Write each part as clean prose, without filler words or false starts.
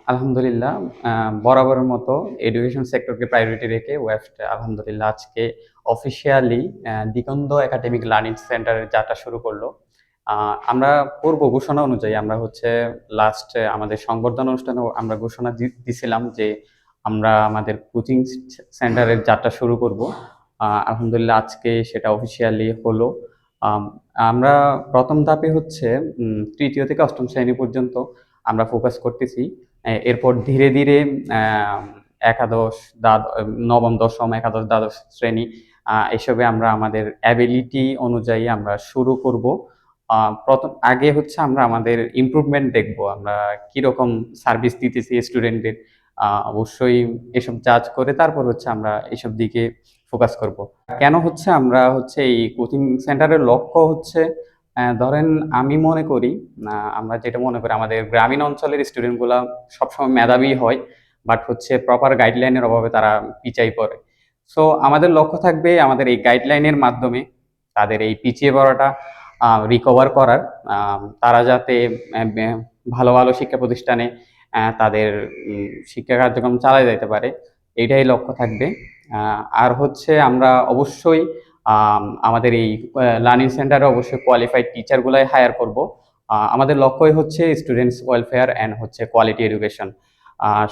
আলহামদুলিল্লাহ বরাবরের মতো এডুকেশন সেক্টরকে প্রায়োরিটি রেখে ওয়েফট আলহামদুলিল্লাহ আজকে অফিসিয়ালি দিগন্ত একাডেমিক লার্নিং সেন্টারের যাত্রা শুরু করলো। আমরা পূর্ব ঘোষণা অনুযায়ী আমরা হচ্ছে লাস্ট আমাদের সংবর্ধনা অনুষ্ঠানেও আমরা ঘোষণা দিছিলাম যে আমরা আমাদের কোচিং সেন্টারের যাত্রা শুরু করব। আলহামদুলিল্লাহ আজকে সেটা অফিসিয়ালি হলো। আম আমরা প্রথম ধাপে হচ্ছে তৃতীয় থেকে অষ্টম শ্রেণী পর্যন্ত আমরা ফোকাস করতেছি। এরপর ধীরে, ধীরে আ একাদশ, নবম, দশম, একাদশ, দ্বাদশ শ্রেণী এসবে আমরা আমাদের অ্যাবিলিটি অনুযায়ী আমরা শুরু করব। আ আগে হচ্ছে আমরা আমাদের ইমপ্রুভমেন্ট দেখব। আমরা কিরকম সার্ভিস দিতেছি স্টুডেন্টদের। অবশ্যই এসব জাজ করে তারপর হচ্ছে আমরা এসব দিকে ফোকাস করব। কেন হচ্ছে আমরা হচ্ছে এই কোচিং সেন্টারের লক্ষ্য হচ্ছে ধরেন আমি মনে করি আমরা যেটা মনে করি আমাদের গ্রামীণ অঞ্চলের স্টুডেন্টগুলা সবসময় মেধাবী হয়। বাট হচ্ছে প্রপার গাইডলাইনের অভাবে তারা পিছায় পড়ে। সো আমাদের লক্ষ্য থাকবে আমাদের এই গাইডলাইনের মাধ্যমে তাদের এই পিছিয়ে পড়াটা রিকভার করার। তারা যাতে ভালো, ভালো শিক্ষা প্রতিষ্ঠানে তাদের শিক্ষা কার্যক্রম চালায় যাইতে পারে, এইটাই লক্ষ্য থাকবে। আর হচ্ছে আমরা অবশ্যই আমাদের এই লার্নিং সেন্টারে অবশ্যই কোয়ালিফাইড টিচারগুলাই হায়ার করব। আমাদের লক্ষ্যই হচ্ছে স্টুডেন্টস ওয়েলফেয়ার অ্যান্ড হচ্ছে কোয়ালিটি এডুকেশন।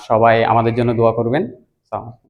সবাই আমাদের জন্য দোয়া করবেন।